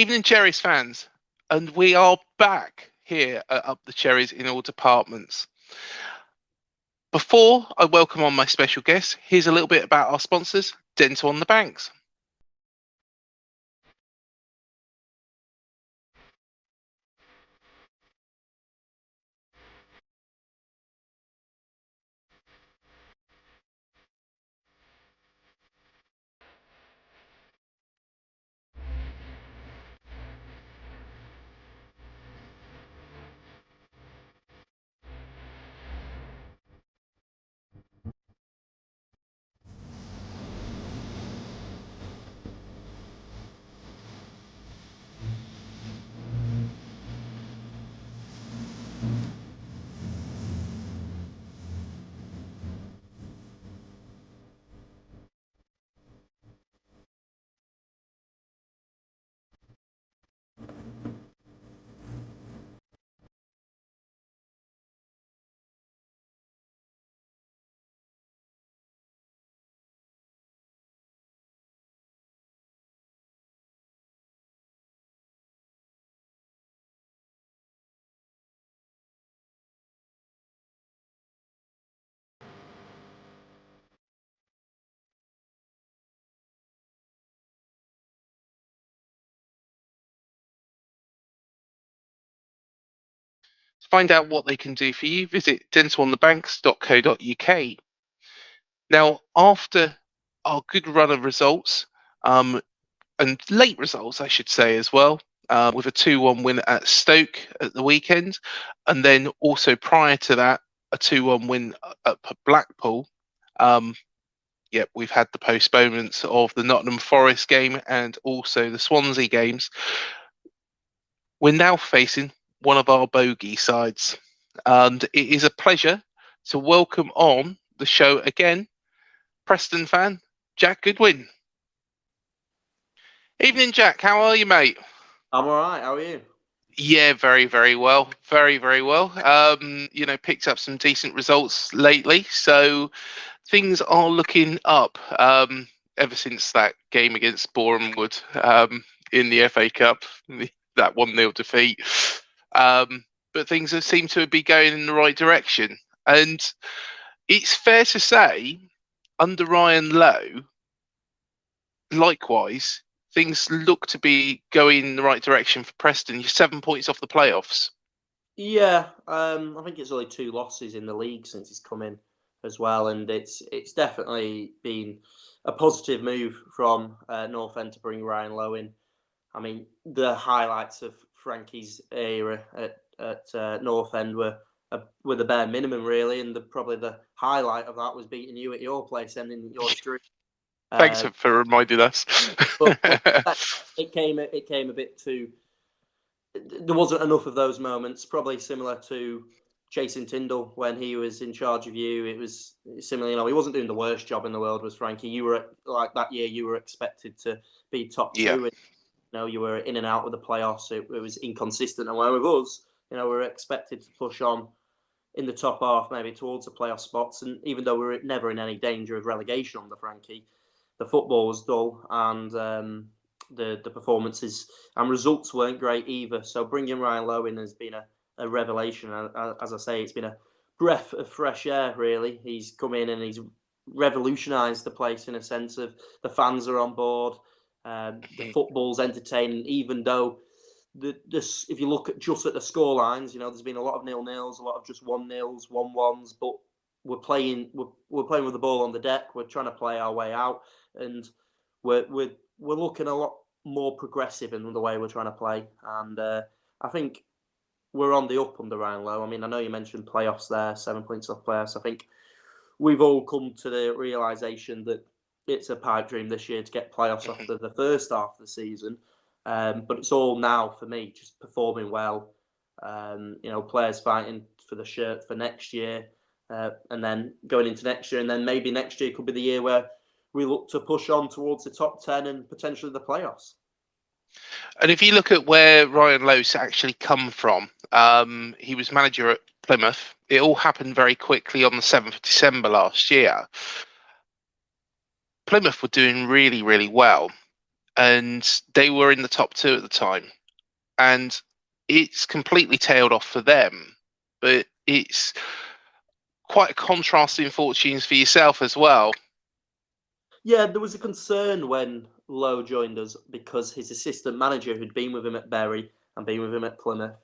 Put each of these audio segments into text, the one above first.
Evening, Cherries fans, and we are back here at Up the Cherries in all departments. Before I welcome on my special guest, here's a little bit about our sponsors, Dental on the Banks. To find out what they can do for you, visit dentalonthebanks.co.uk. Now, after our good run of results, and late results, I should say, as well, with a 2-1 win at Stoke at the weekend, and then also prior to that, a 2-1 win at Blackpool. We've had the postponements of the Nottingham Forest game and also the Swansea games. We're now facing one of our bogey sides, and it is a pleasure to welcome on the show again, Preston fan, Jack Goodwin. Evening, Jack. How are you, mate? I'm all right. How are you? Yeah, very, very well. Very, very well. Picked up some decent results lately, so things are looking up. Ever since that game against Bournemouth in the FA Cup, that 1-0 defeat. But things seem to be going in the right direction. And it's fair to say, under Ryan Lowe, likewise, things look to be going in the right direction for Preston. You're 7 points off the playoffs. Yeah, I think it's only 2 losses in the league since he's come in as well, and it's definitely been a positive move from North End to bring Ryan Lowe in. I mean, the highlights of Frankie's era at North End were the bare minimum, really, and probably the highlight of that was beating you at your place, ending your streak. Thanks for reminding us. but it came a bit too. There wasn't enough of those moments. Probably similar to Jason Tyndall when he was in charge of you. It was similar. He wasn't doing the worst job in the world, was Frankie. You were like that year. You were expected to be top 2. Yeah. And, you were in and out with the playoffs. It was inconsistent. And where with us, we were expected to push on in the top half, maybe towards the playoff spots. And even though we were never in any danger of relegation under Frankie, the football was dull, and the performances and results weren't great either. So bringing Ryan Lowe in has been a revelation. As I say, it's been a breath of fresh air, really. He's come in and he's revolutionised the place in a sense of the fans are on board, the football's entertaining, even though if you look just at the score lines, there's been a lot of 0-0s, a lot of just 1-0s, 1-1s, but we're playing with the ball on the deck. We're trying to play our way out, and we're looking a lot more progressive in the way we're trying to play. And I think we're on the up under Ryan Lowe. I mean, I know you mentioned playoffs there, 7 points off playoffs. I think we've all come to the realisation that it's a pipe dream this year to get playoffs after the first half of the season. But it's all now for me, just performing well. Players fighting for the shirt for next year, and then going into next year, and then maybe next year could be the year where we look to push on towards the top 10 and potentially the playoffs. And if you look at where Ryan Lowe's actually come from, he was manager at Plymouth. It all happened very quickly on the 7th of December last year. Plymouth were doing really, really well. and they were in the top two at the time, and it's completely tailed off for them. But it's quite a contrasting fortunes for yourself as well. Yeah, there was a concern when Lowe joined us because his assistant manager, who'd been with him at Bury and been with him at Plymouth,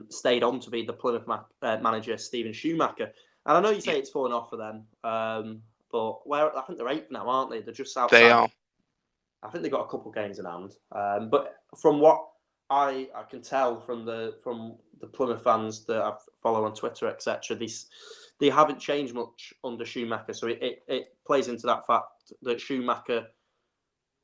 stayed on to be the Plymouth manager, Stephen Schumacher. And I know you say it's fallen off for them, but I think they're eighth now, aren't they? They're just They outside. are. I think they've got a couple of games in hand. But from what I can tell from the Plymouth fans that I follow on Twitter, etc., they haven't changed much under Schumacher. So it plays into that fact that Schumacher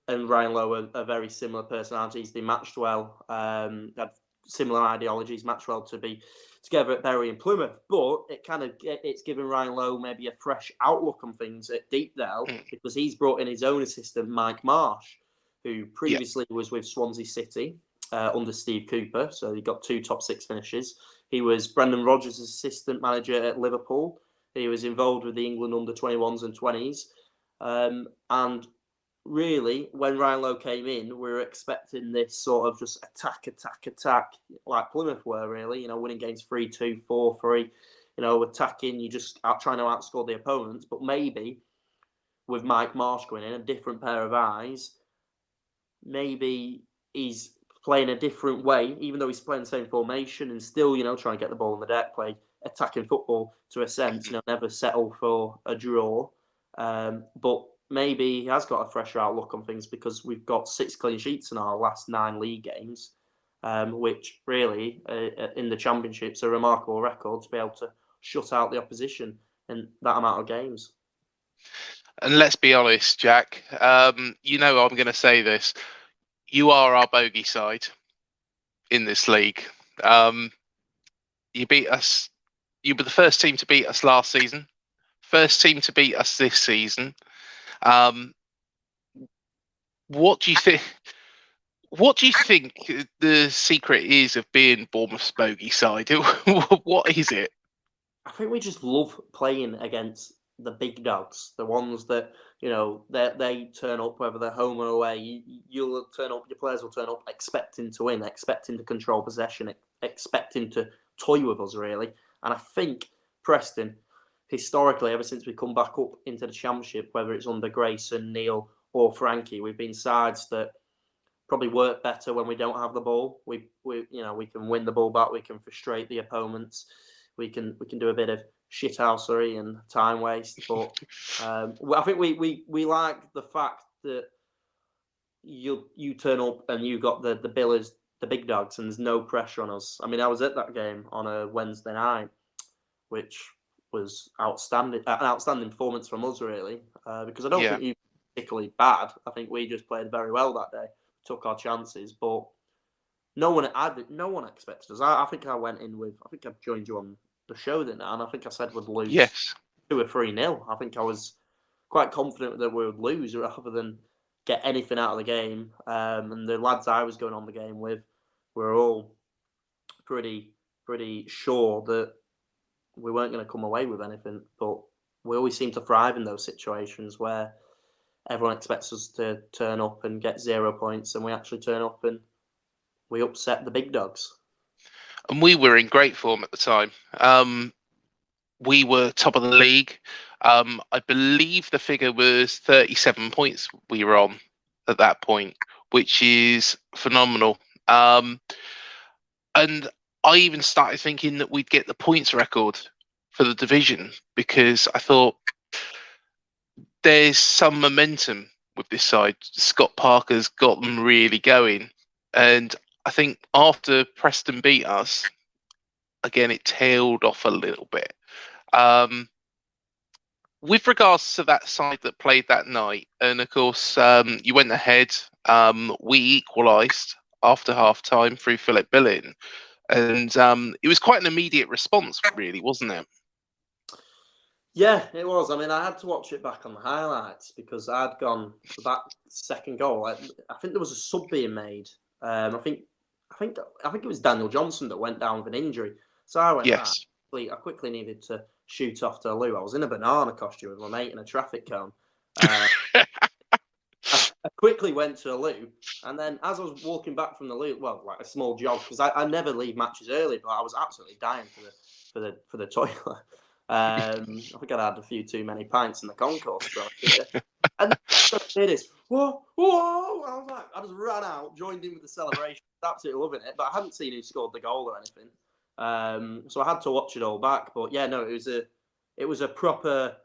and Ryan Lowe are very similar personalities. They matched well. They had similar ideologies, matched well to be together at Bury and Plymouth. But it's given Ryan Lowe maybe a fresh outlook on things at Deepdale because he's brought in his own assistant, Mike Marsh, who previously was with Swansea City under Steve Cooper. So he got 2 top 6 finishes. He was Brendan Rodgers' assistant manager at Liverpool. He was involved with the England under-21s and 20s. And really, when Ryan Lowe came in, we were expecting this sort of just attack, like Plymouth were, really. Winning games 3-2, 4-3, attacking, you just trying to outscore the opponents. But maybe with Mike Marsh going in, a different pair of eyes, maybe he's playing a different way, even though he's playing the same formation and still, trying to get the ball on the deck, play attacking football to a sense, never settle for a draw. But maybe he has got a fresher outlook on things because we've got 6 clean sheets in our last 9 league games, which really, in the Championship's a remarkable record to be able to shut out the opposition in that amount of games. And let's be honest, Jack, I'm going to say this. You are our bogey side in this league. You beat us. You were the first team to beat us last season. First team to beat us this season. What do you think? What do you think the secret is of being Bournemouth's bogey side? What is it? I think we just love playing against the big dogs, the ones that they turn up whether they're home or away. You'll turn up, your players will turn up expecting to win, expecting to control possession, expecting to toy with us, really. And I think Preston, historically, ever since we come back up into the Championship, whether it's under Grayson, Neil, or Frankie, we've been sides that probably work better when we don't have the ball. We can win the ball back, we can frustrate the opponents, we can do a bit of shithousery and time waste. But I think we like the fact that you turn up and you got the billers, the big dogs, and there's no pressure on us. I mean, I was at that game on a Wednesday night, which was outstanding, an outstanding performance from us, really, because I don't think you were particularly bad. I think we just played very well that day, took our chances, but no one expected us. I think I went in with, I think I joined you on the show then, and I think I said we'd lose 2 or 3-0. I think I was quite confident that we would lose rather than get anything out of the game. And the lads I was going on the game with were all pretty sure that we weren't going to come away with anything. But we always seem to thrive in those situations where everyone expects us to turn up and get 0 points, and we actually turn up and we upset the big dogs. And we were in great form at the time. We were top of the league. I believe the figure was 37 points we were on at that point, which is phenomenal. And I even started thinking that we'd get the points record for the division because I thought there's some momentum with this side. Scott Parker's got them really going. And I think after Preston beat us, again, it tailed off a little bit. With regards to that side that played that night, and of course, you went ahead, we equalised after half-time through Philip Billing. And it was quite an immediate response, really, wasn't it? Yeah, it was. I mean, I had to watch it back on the highlights because I'd gone for that second goal. I think there was a sub being made. I think it was Daniel Johnson that went down with an injury. So I went, yes. I quickly needed to shoot off to a loo. I was in a banana costume with my mate in a traffic cone. I quickly went to a loo, and then as I was walking back from the loo, well, like a small jog, because I never leave matches early, but I was absolutely dying for the toilet. I think I'd had a few too many pints in the concourse, to be honest with you. And then I did this, whoa, whoa! I was like, I just ran out, joined in with the celebration, absolutely loving it. But I hadn't seen who scored the goal or anything, so I had to watch it all back. But yeah, no, it was a proper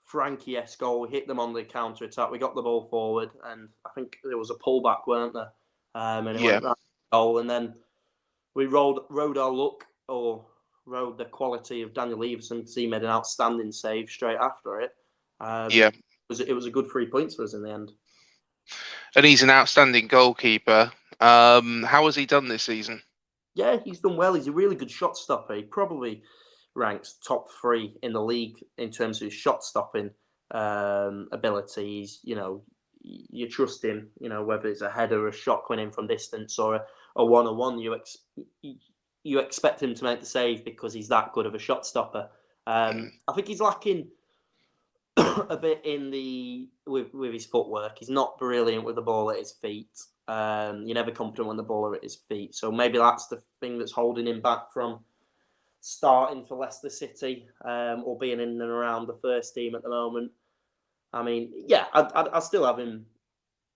Frankie-esque goal. We hit them on the counter attack. We got the ball forward, and I think there was a pullback, weren't there? And it Yeah, went right goal, and then we rode our luck, or rode the quality of Daniel Everson, because he made an outstanding save straight after it. yeah. It was a good 3 points for us in the end. And he's an outstanding goalkeeper. How has he done this season? Yeah, he's done well. He's a really good shot stopper. He probably ranks top 3 in the league in terms of his shot stopping abilities. You know, you trust him. You know, whether it's a header, a shot coming in from distance, or a 1-on-1, you expect him to make the save because he's that good of a shot stopper. I think he's lacking a bit with his footwork. He's not brilliant with the ball at his feet. You're never confident when the ball are at his feet. So maybe that's the thing that's holding him back from starting for Leicester City, or being in and around the first team at the moment. I mean, yeah, I'd still have him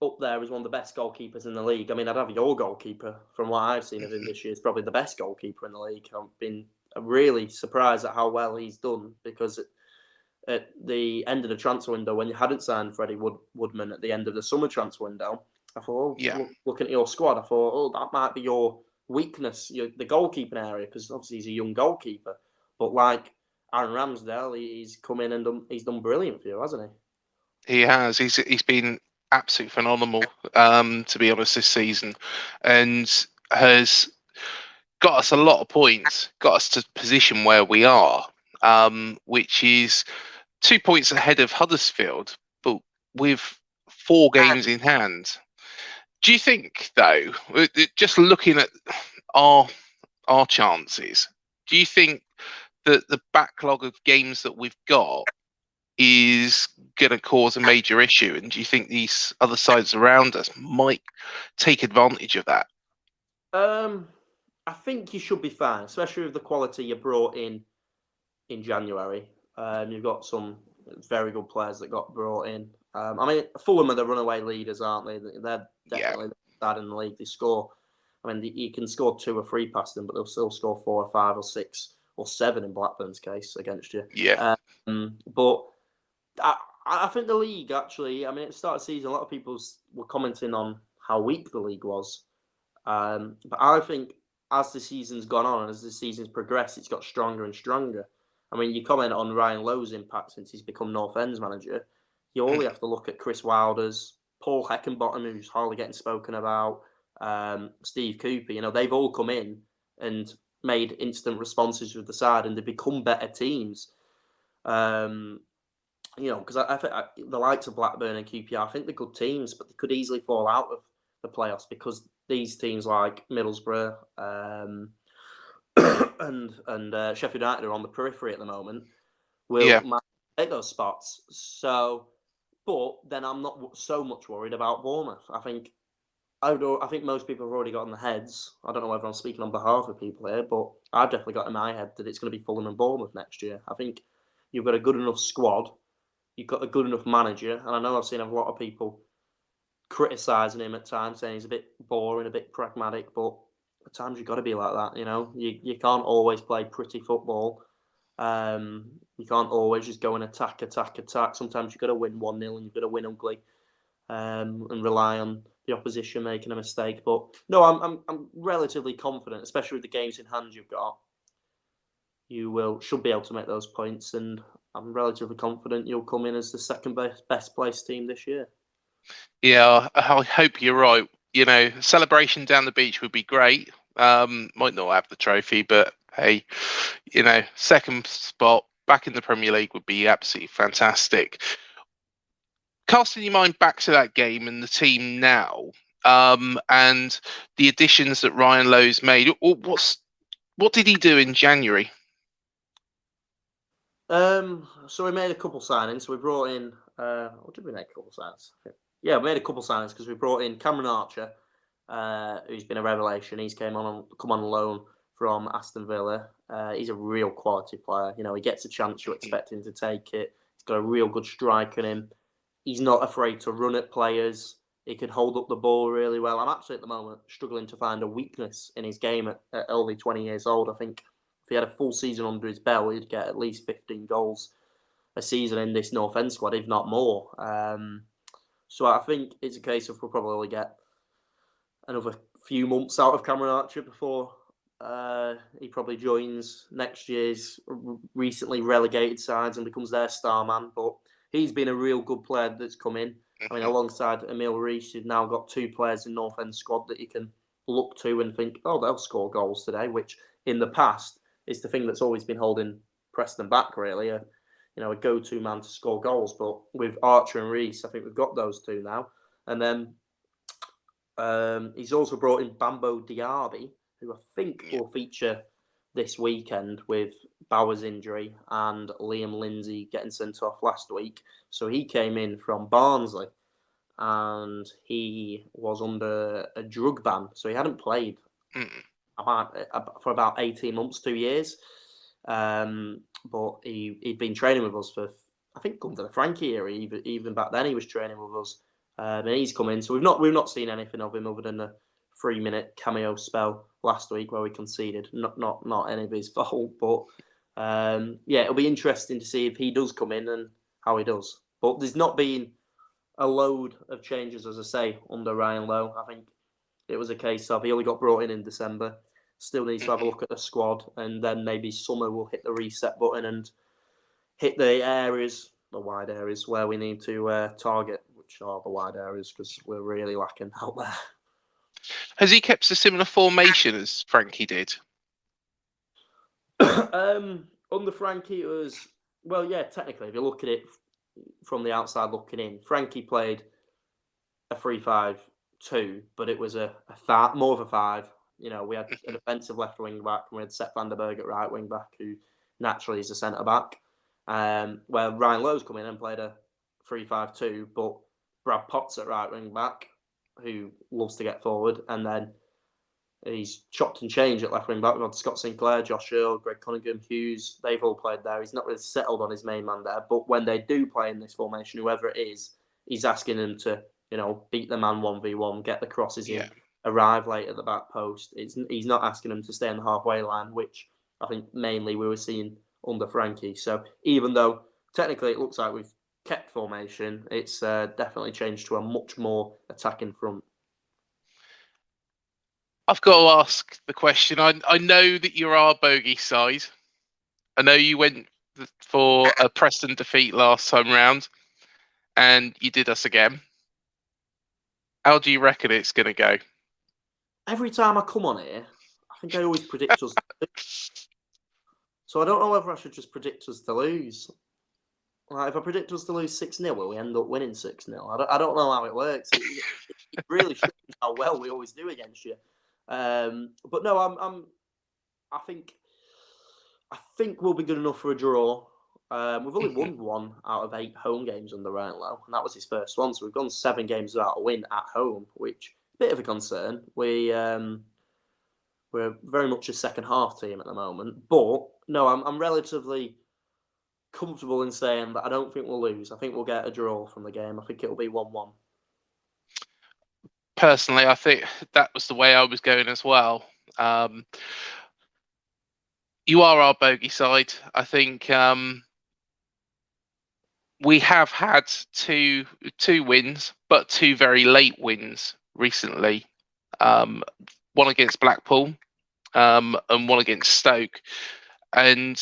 up there as one of the best goalkeepers in the league. I mean, I'd have your goalkeeper, from what I've seen of him this year, is probably the best goalkeeper in the league. I've been really surprised at how well he's done, because at the end of the transfer window, when you hadn't signed Freddie Woodman at the end of the summer transfer window, I thought, Yeah, looking at your squad, I thought, oh, that might be your weakness, the goalkeeping area, because obviously he's a young goalkeeper. But like Aaron Ramsdale, he's come in and he's done brilliant for you, hasn't he has. He's been absolutely phenomenal. To be honest, this season, and has got us a lot of points. Got us to position where we are, which is 2 points ahead of Huddersfield, but with 4 games in hand. Do you think, though, just looking at our our chances, do you think that the backlog of games that we've got is going to cause a major issue? And do you think these other sides around us might take advantage of that? he? I think you should be fine, especially with the quality you brought in January. You've got some very good players that got brought in. I mean, Fulham are the runaway leaders, aren't they? They're Yeah, definitely the side in the league. They score. I mean, you can score 2 or 3 past them, but they'll still score 4 or 5 or 6 or 7 in Blackburn's case against you. yeah, But I think the league, actually, I mean, at the start of the season, a lot of people were commenting on how weak the league was. But I think as the season's gone on and as the season's progressed, it's got stronger and stronger. I mean, you comment on Ryan Lowe's impact since he's become North End's manager. You only have to look at Chris Wilder's, Paul Heckenbottom, who's hardly getting spoken about, Steve Cooper. You know, they've all come in and made instant responses with the side, and they've become better teams. You know, because I think the likes of Blackburn and QPR, I think they're good teams, but they could easily fall out of the playoffs, because these teams like Middlesbrough, and Sheffield United are on the periphery at the moment, yeah, might take those spots. So, but then I'm not so much worried about Bournemouth. I think most people have already got in their heads. I don't know whether I'm speaking on behalf of people here, but I've definitely got in my head that it's going to be Fulham and Bournemouth next year. I think you've got a good enough squad, you've got a good enough manager, and I know I've seen a lot of people criticising him at times, saying he's a bit boring, a bit pragmatic, but at times you've got to be like that. You know, you can't always play pretty football. You can't always just go and attack. Sometimes you've got to win 1-0 and you've got to win ugly, and rely on the opposition making a mistake. But no, I'm relatively confident, especially with the games in hand you've got. You should be able to make those points, and I'm relatively confident you'll come in as the second best placed team this year. yeah. I hope you're right. You know, celebration down the beach would be great. Might not have the trophy, but hey, you know, second spot back in the Premier League would be absolutely fantastic. Casting your mind back to that game and the team now, and the additions that Ryan Lowe's made, what did he do in January? So we made a couple signings. So we brought in. What did we make a couple signings? Yeah, we made a couple signings because we brought in Cameron Archer, who's been a revelation. He's come on loan from Aston Villa. He's a real quality player. You know, he gets a chance, you expect him to take it. He's got a real good strike in him. He's not afraid to run at players. He can hold up the ball really well. I'm actually at the moment struggling to find a weakness in his game at only 20 years old. I think if he had a full season under his belt, he'd get at least 15 goals a season in this North End squad, if not more. So I think it's a case of we'll probably get another few months out of Cameron Archer before he probably joins next year's recently relegated sides and becomes their star man. But he's been a real good player that's come in. I mean, alongside Emil Reese, you've now got two players in North End squad that you can look to and think, oh, they'll score goals today, which in the past is the thing that's always been holding Preston back, really. A go-to man to score goals. But with Archer and Reese, I think we've got those two now. And then he's also brought in Bambo Diaby, who I think will feature this weekend with Bauer's injury and Liam Lindsay getting sent off last week. So he came in from Barnsley and he was under a drug ban. So he hadn't played for about 18 months, 2 years. But he'd been training with us for, I think, under the Frankie era. Even back then, he was training with us. And he's come in, so we've not seen anything of him other than a 3-minute cameo spell last week where we conceded. Not any of his fault, but it'll be interesting to see if he does come in and how he does. But there's not been a load of changes, as I say, under Ryan Lowe. I think it was a case of he only got brought in December. Still needs to have a look at the squad, and then maybe summer will hit the reset button and hit the wide areas where we need to target, which are the wide areas because we're really lacking out there. Has he kept a similar formation as Frankie did? Under Frankie, it was, well, yeah, technically, if you look at it from the outside looking in, Frankie played a 3-5-2, but it was more of a 5. You know, we had a defensive left wing back, and we had Sepp van der Berg at right wing back, who naturally is a centre back. Where Ryan Lowe's come in and played a 3-5-2, but Brad Potts at right wing back, who loves to get forward, and then he's chopped and changed at left wing back. We've had Scott Sinclair, Josh Earl, Greg Cunningham, Hughes. They've all played there. He's not really settled on his main man there, but when they do play in this formation, whoever it is, he's asking them to, beat the man 1v1, get the crosses in, arrive late at the back post. He's not asking them to stay on the halfway line, which I think mainly we were seeing under Frankie. So even though technically it looks like we've kept formation, it's definitely changed to a much more attacking front. I've got to ask the question. I know that you're our bogey side. I know you went for a Preston defeat last time round, and you did us again. How do you reckon it's going to go? Every time I come on here, I think I always predict us. So I don't know whether I should just predict us to lose. Like, if I predict us to lose 6-0, will we end up winning 6-0? I don't know how it works. It really shows how well we always do against you. But no, I think we'll be good enough for a draw. We've only won 1 out of 8 home games under Ryan Lowe, and that was his first one. So we've gone 7 games without a win at home, which is a bit of a concern. We're very much a second half team at the moment. But no, I'm relatively comfortable in saying that I don't think we'll lose. I think we'll get a draw from the game. I think it'll be 1-1. Personally, I think that was the way I was going as well. You are our bogey side. I think we have had two wins, but 2 very late wins recently. One against Blackpool and one against Stoke. And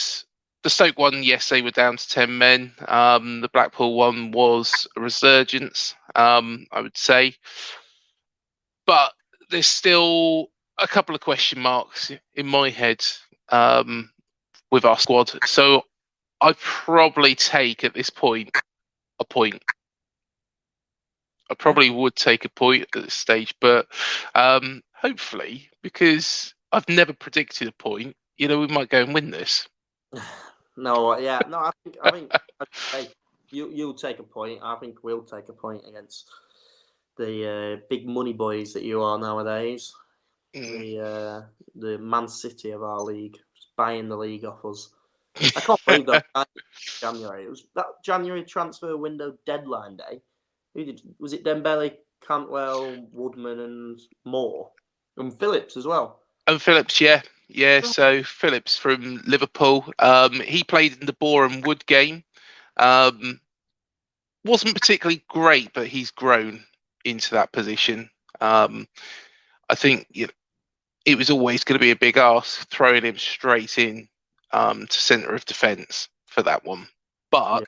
the Stoke one, yes, they were down to 10 men. The Blackpool one was a resurgence, I would say. But there's still a couple of question marks in my head with our squad. So I'd probably take at this point a point. I probably would take a point at this stage, but hopefully, because I've never predicted a point, we might go and win this. No, yeah, no. I think hey, you'll take a point. I think we'll take a point against the big money boys that you are nowadays. Mm. The Man City of our league, just buying the league off us. I can't believe that January. It was that January transfer window deadline day. Was it Dembele, Cantwell, Woodman, and Moore, and Phillips as well? And Phillips, yeah. So Phillips from Liverpool. He played in the Boreham Wood game. Wasn't particularly great, but he's grown into that position. I think it was always going to be a big ask throwing him straight in to centre of defence for that one. But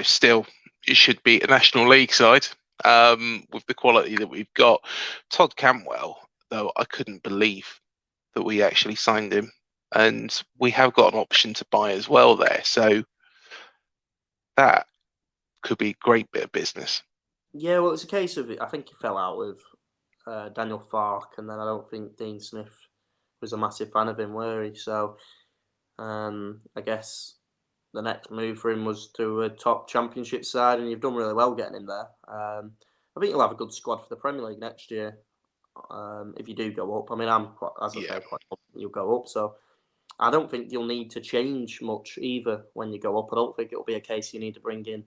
still, it should be a National League side with the quality that we've got. Todd Cantwell, though, I couldn't believe that we actually signed him, and we have got an option to buy as well there. So that could be a great bit of business. Yeah, well, it's a case of I think he fell out with Daniel Farke, and then I don't think Dean Smith was a massive fan of him, were he? So I guess the next move for him was to a top Championship side, and you've done really well getting him there. I think you'll have a good squad for the Premier League next year if you do go up. I mean, as I say, quite confident you'll go up. So I don't think you'll need to change much either when you go up. I don't think it'll be a case you need to bring in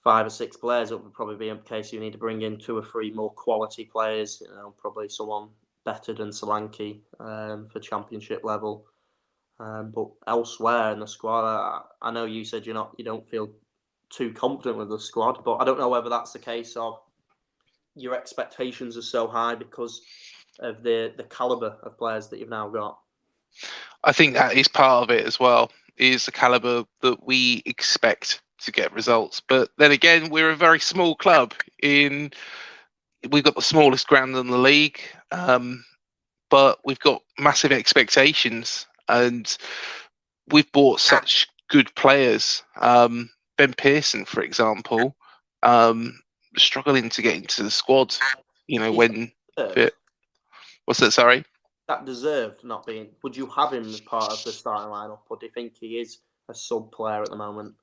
5 or 6 players. It would probably be a case you need to bring in 2 or 3 more quality players. Probably someone better than Solanke for Championship level. But elsewhere in the squad, I know you said you don't feel too confident with the squad, but I don't know whether that's the case of your expectations are so high because of the caliber of players that you've now got. I think that is part of it as well, is the caliber that we expect to get results. But then again, we're a very small club. We've got the smallest ground in the league, but we've got massive expectations, and we've bought such good players. Ben Pearson, for example, struggling to get into the squad. When fit. What's that? Sorry. That deserved not being. Would you have him as part of the starting lineup, or do you think he is a sub player at the moment?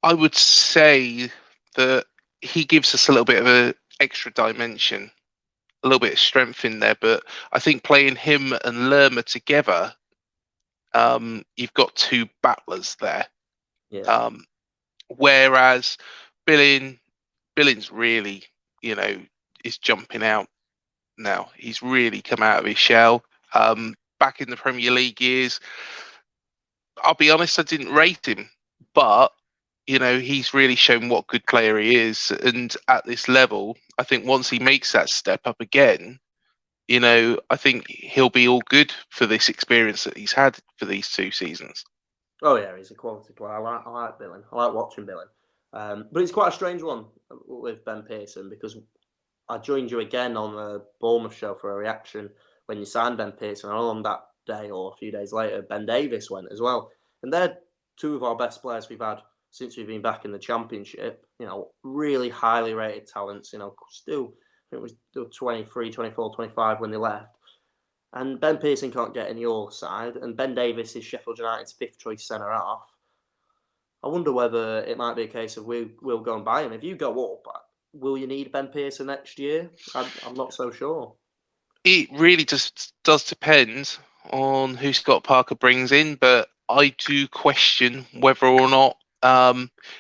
I would say that he gives us a little bit of an extra dimension, a little bit of strength in there. But I think playing him and Lerma together, you've got 2 battlers there. Yeah. Whereas Billings really, is jumping out now. He's really come out of his shell. Back in the Premier League years, I'll be honest, I didn't rate him, but he's really shown what good player he is. And at this level, I think once he makes that step up again, I think he'll be all good for this experience that he's had for these 2 seasons. Oh yeah, he's a quality player. I like Billing. I like watching Billing. But it's quite a strange one with Ben Pearson because I joined you again on the Bournemouth show for a reaction when you signed Ben Pearson. And on that day or a few days later, Ben Davies went as well. And they're 2 of our best players we've had since we've been back in the Championship. Really highly rated talents. Still, I think it was 23, 24, 25 when they left. And Ben Pearson can't get in your side. And Ben Davies is Sheffield United's 5th choice centre half. I wonder whether it might be a case of we'll go and buy him. If you go up, will you need Ben Pearson next year? I'm not so sure. It really just does depend on who Scott Parker brings in, but I do question whether or not.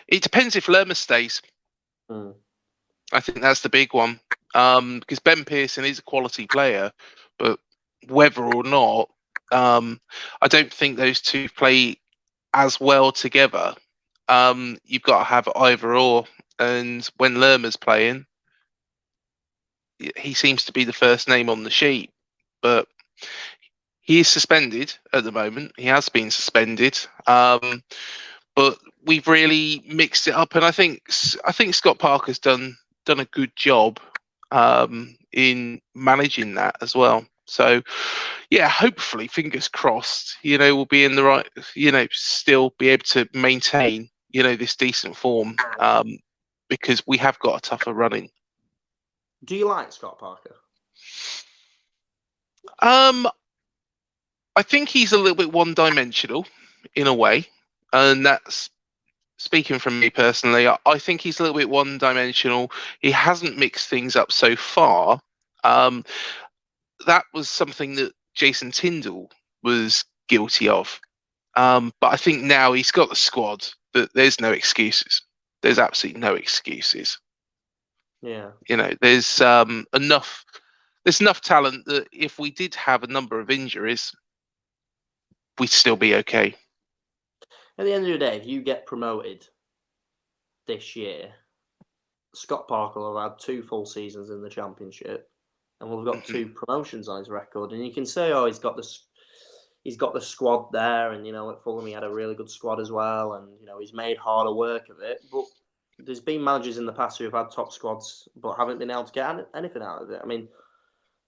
It depends if Lerma stays. I think that's the big one, because Ben Pearson is a quality player, but whether or not, I don't think those 2 play as well together. You've got to have either or, and when Lerma's playing, he seems to be the first name on the sheet, but he is suspended at the moment. He has been suspended, but we've really mixed it up, and I think Scott Parker's done a good job in managing that as well. So, yeah, hopefully, fingers crossed, we'll be in the right, still be able to maintain, this decent form, because we have got a tougher running. Do you like Scott Parker? I think he's a little bit one-dimensional in a way, and that's speaking from me personally, I think he's a little bit one-dimensional. He hasn't mixed things up so far. That was something that Jason Tyndall was guilty of. But I think now he's got the squad that there's no excuses. There's absolutely no excuses. Yeah. There's enough talent that if we did have a number of injuries, we'd still be okay. At the end of the day, if you get promoted this year, Scott Parker will have had 2 full seasons in the Championship, and we've got 2 promotions on his record. And you can say, oh, he's got the squad there, and at Fulham he had a really good squad as well, and he's made harder work of it. But there's been managers in the past who have had top squads but haven't been able to get anything out of it. I mean,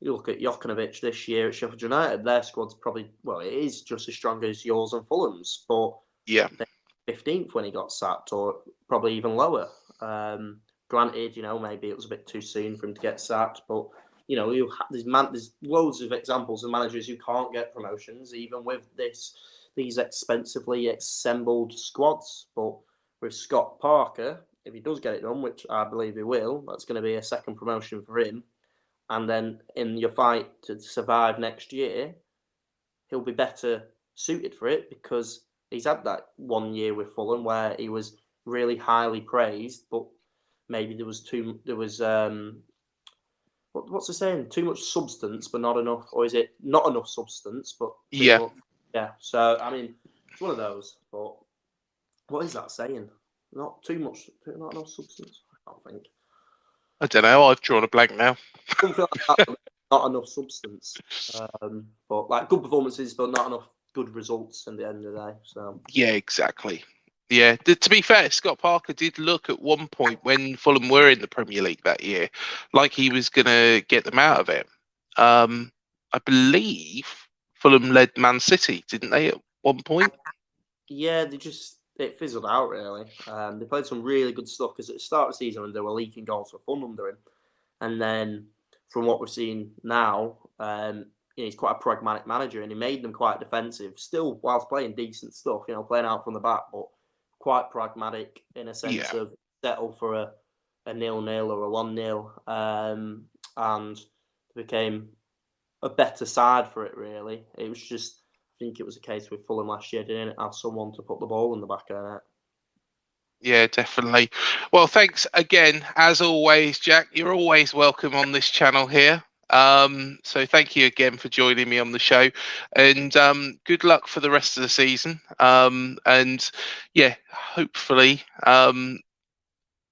you look at Jokanovic this year at Sheffield United, their squad's probably, it is just as strong as yours and Fulham's, but yeah, 15th when he got sacked, or probably even lower. Granted, maybe it was a bit too soon for him to get sacked, but there's loads of examples of managers who can't get promotions, even with these expensively assembled squads. But with Scott Parker, if he does get it done, which I believe he will, that's going to be a second promotion for him. And then in your fight to survive next year, he'll be better suited for it because he's had that 1 year with Fulham where he was really highly praised, but maybe there was what's the saying? Too much substance, but not enough, or is it not enough substance, but too much? Yeah. So I mean, it's one of those. But what is that saying? Not too much, not enough substance. I can't think. I don't know. I've drawn a blank now. Something like that, not enough substance. But like good performances, but not enough good results in the end of the day. So yeah, exactly. Yeah, to be fair, Scott Parker did look at one point when Fulham were in the Premier League that year, like he was going to get them out of it. I believe Fulham led Man City, didn't they, at one point? Yeah, it fizzled out really. They played some really good stuff because at the start of the season they were leaking goals for fun under him, and then from what we're seeing now, he's quite a pragmatic manager, and he made them quite defensive, still whilst playing decent stuff. Playing out from the back, but quite pragmatic in a sense of settle for a 0-0 or a 1-0, and became a better side for it. Really, it was just. I think it was a case with Fulham last year, didn't have someone to put the ball in the back of the net. Yeah, definitely. Well, thanks again, as always, Jack. You're always welcome on this channel here. So thank you again for joining me on the show, and good luck for the rest of the season. And yeah, hopefully, you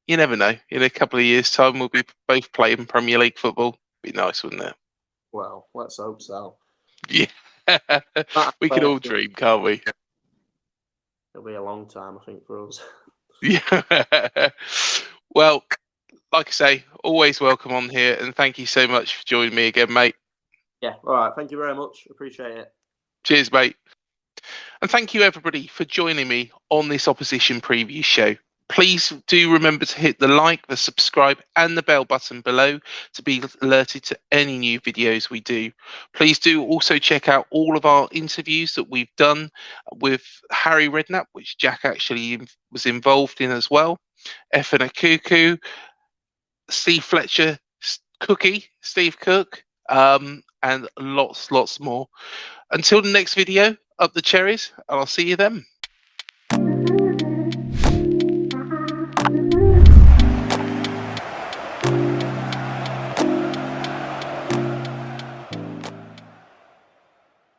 never know. In a couple of years' time, we'll be both playing Premier League football. Be nice, wouldn't it? Well, let's hope so. Yeah. We can all dream, can't we? It'll be a long time, I think, for us. Yeah. Well, like I say, always welcome on here, and thank you so much for joining me again, mate. Yeah, all right. Thank you very much. Appreciate it. Cheers, mate. And thank you, everybody, for joining me on this opposition preview show. Please do remember to hit the like, the subscribe, and the bell button below to be alerted to any new videos we do. Please do also check out all of our interviews that we've done with Harry Redknapp, which Jack actually was involved in as well. Effin Akuku, Steve Fletcher, Steve Cook, and lots more. Until the next video, up the cherries, and I'll see you then.